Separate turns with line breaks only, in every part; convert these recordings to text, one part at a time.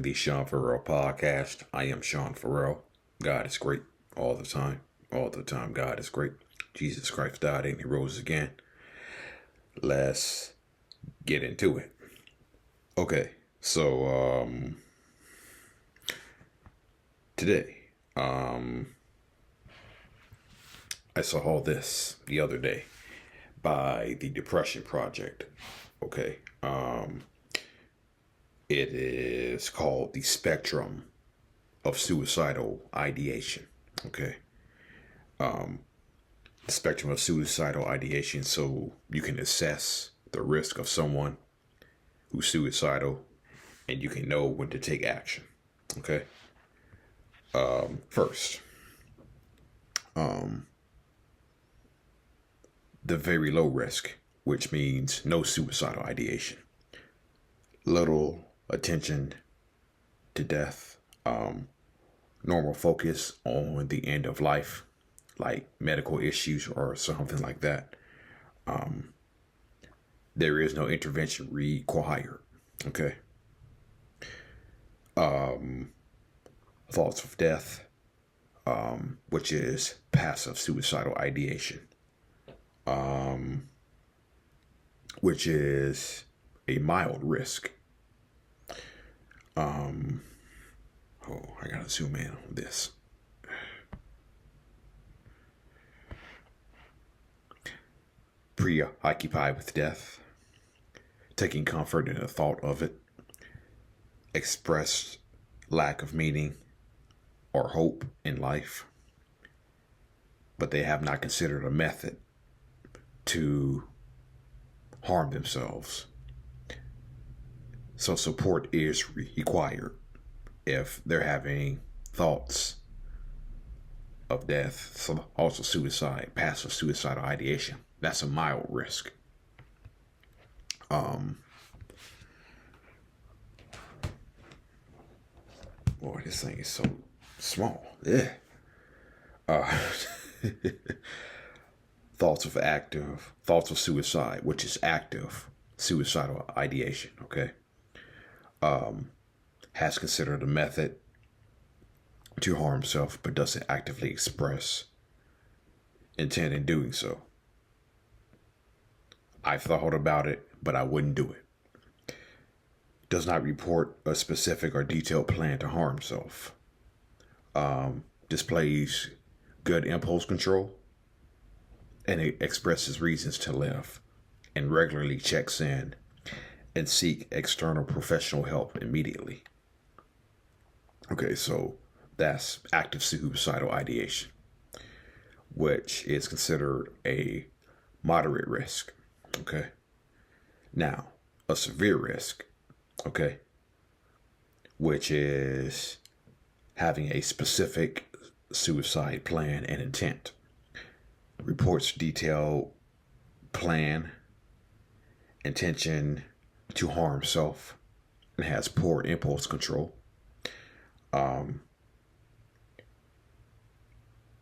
the Sean Farrell podcast. I am Sean Farrell. God is great all the time. All the time, God is great. Jesus Christ died and he rose again. Let's get into it. Okay, so today, I saw all this the other day by the Depression Project. Okay, it is called the spectrum of suicidal ideation. Okay. The spectrum of suicidal ideation, so you can assess the risk of someone who's suicidal and you can know when to take action. Okay. First, the very low risk, which means no suicidal ideation, little attention to death, normal focus on the end of life, like medical issues or something like that. There is no intervention required. Okay. Thoughts of death, which is passive suicidal ideation, which is a mild risk. I gotta zoom in on this. Preoccupied with death, taking comfort in the thought of it, expressed lack of meaning or hope in life, but they have not considered a method to harm themselves. So support is required if they're having thoughts of death, so also suicide, passive suicidal ideation. That's a mild risk. Boy, this thing is so small. Yeah. Thoughts of suicide, which is active suicidal ideation. Okay. Has considered a method to harm himself, but doesn't actively express intent in doing so. I've thought about it, but I wouldn't do it. Does not report a specific or detailed plan to harm himself. Displays good impulse control, and it expresses reasons to live, and regularly checks in and seek external professional help immediately. Okay, so that's active suicidal ideation, which is considered a moderate risk. Okay. Now, a severe risk, okay, which is having a specific suicide plan and intent, reports detailed plan, intention to harm self, and has poor impulse control.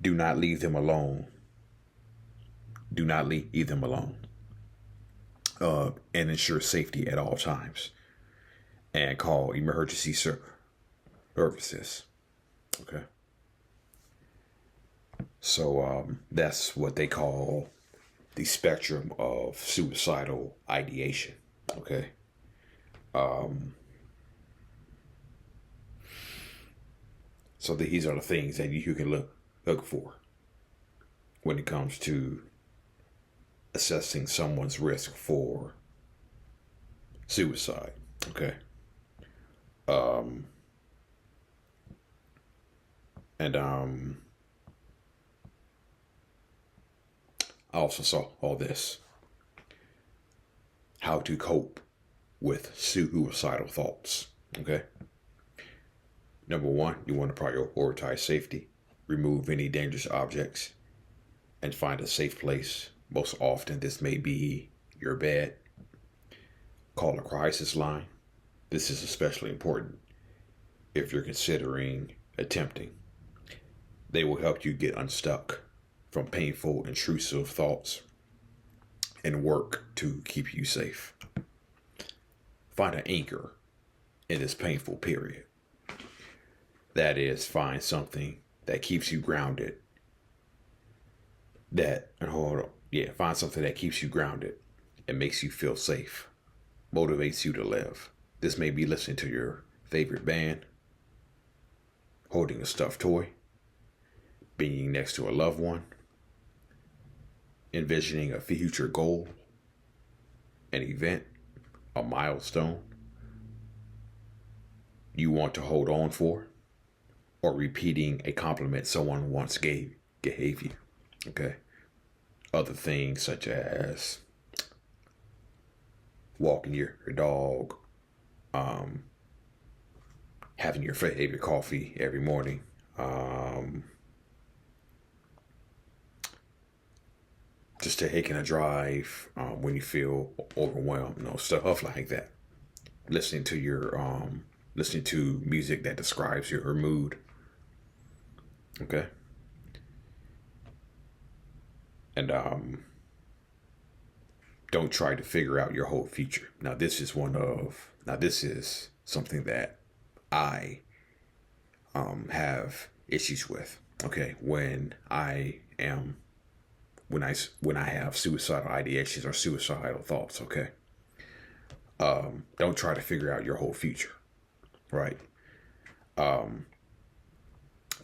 Do not leave them alone. Do not leave them alone. And ensure safety at all times. And call emergency services. Okay. So that's what they call the spectrum of suicidal ideation. Okay. So these are the things that you can look for when it comes to assessing someone's risk for suicide. Okay. I also saw all this. How to cope with suicidal thoughts. Okay. Number one, you want to prioritize safety, remove any dangerous objects, and find a safe place. Most often, this may be your bed. Call a crisis line. This is especially important if you're considering attempting. They will help you get unstuck from painful, intrusive thoughts and work to keep you safe. Find an anchor in this painful period. That is, find something that keeps you grounded. Find something that keeps you grounded and makes you feel safe, motivates you to live. This may be listening to your favorite band, holding a stuffed toy, being next to a loved one, envisioning a future goal, an event, a milestone you want to hold on for, or repeating a compliment someone once gave you. Okay. Other things such as walking your dog, having your favorite coffee every morning, just taking a drive when you feel overwhelmed, stuff like that. Listening to listening to music that describes your mood. Okay. And don't try to figure out your whole future. Now this is something that I have issues with. Okay, when I have suicidal ideations or suicidal thoughts. Okay, don't try to figure out your whole future. Right.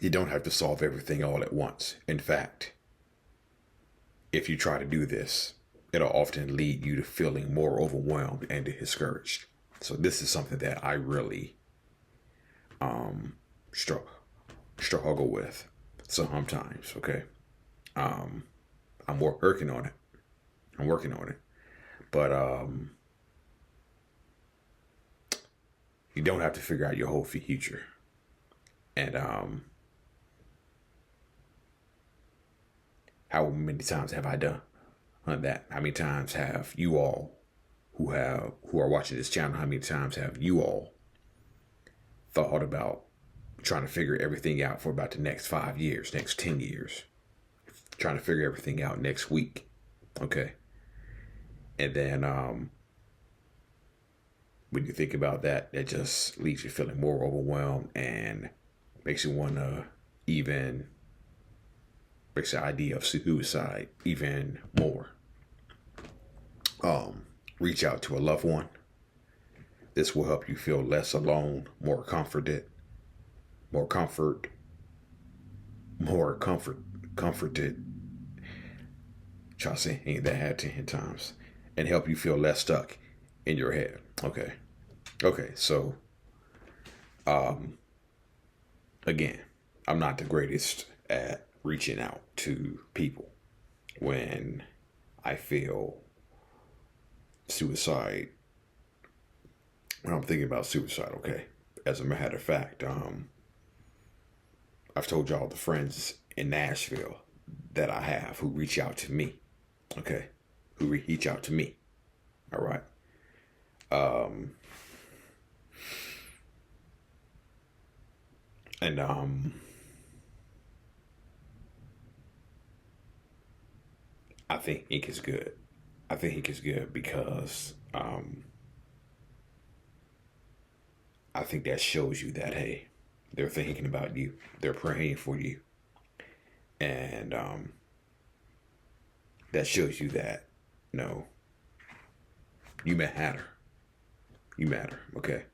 You don't have to solve everything all at once. In fact, if you try to do this, it'll often lead you to feeling more overwhelmed and discouraged. So this is something that I really struggle with sometimes. Okay. I'm working on it. But you don't have to figure out your whole future. And how many times have I done that? How many times have you all who are watching this channel, how many times have you all thought about trying to figure everything out for about the next 5 years, next 10 years, trying to figure everything out next week? Okay. And then when you think about that, that just leaves you feeling more overwhelmed and makes you want to makes the idea of suicide even more. Reach out to a loved one. This will help you feel less alone, more comforted. Try saying that 10 times and help you feel less stuck in your head. Okay. So, again, I'm not the greatest at reaching out to people when I feel suicide, when I'm thinking about suicide. Okay. As a matter of fact, I've told y'all the friends in Nashville that I have who reach out to me. Okay. Who reach out to me. All right. And I think ink is good. I think ink is good because I think that shows you that, hey, they're thinking about you. They're praying for you. And that shows you that, no, you matter. You matter, okay?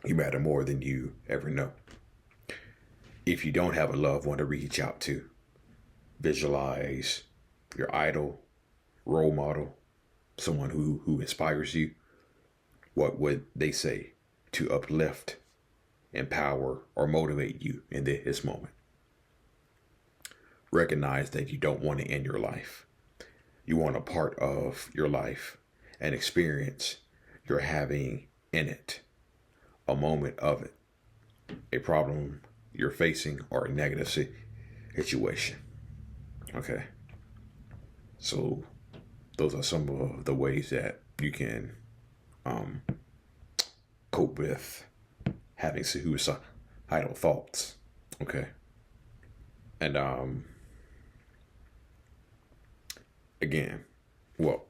You matter more than you ever know. If you don't have a loved one to reach out to, visualize your idol, role model, someone who inspires you. What would they say to uplift, empower, or motivate you in this moment? Recognize that you don't want to end your life. You want a part of your life, an experience you're having in it, a moment of it, a problem you're facing, or a negative situation. Okay. So those are some of the ways that you can cope with having suicidal thoughts. Okay. And again, well,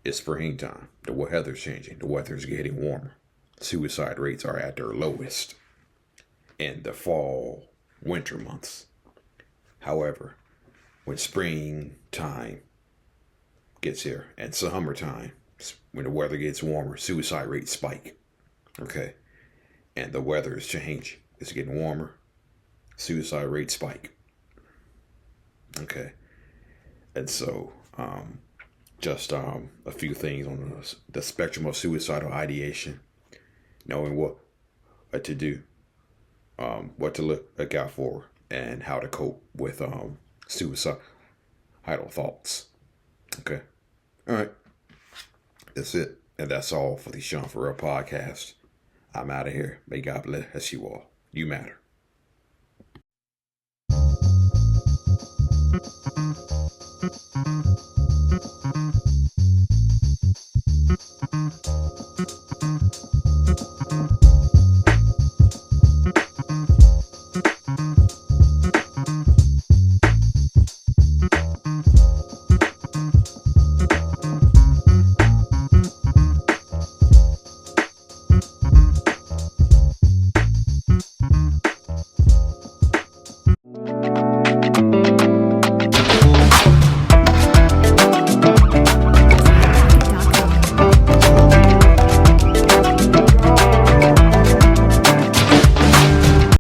It's springtime. The weather's changing. The weather's getting warmer. Suicide rates are at their lowest in the fall, winter months. However, when springtime gets here and summertime, when the weather gets warmer, suicide rates spike. Okay. And the weather is changing. It's getting warmer. Suicide rates spike. Okay. And so, just a few things on the spectrum of suicidal ideation, knowing what to do, what to look out for, and how to cope with suicidal thoughts. Okay. All right. That's it. And that's all for the Sean For Real podcast. I'm out of here. May God bless you all. You matter.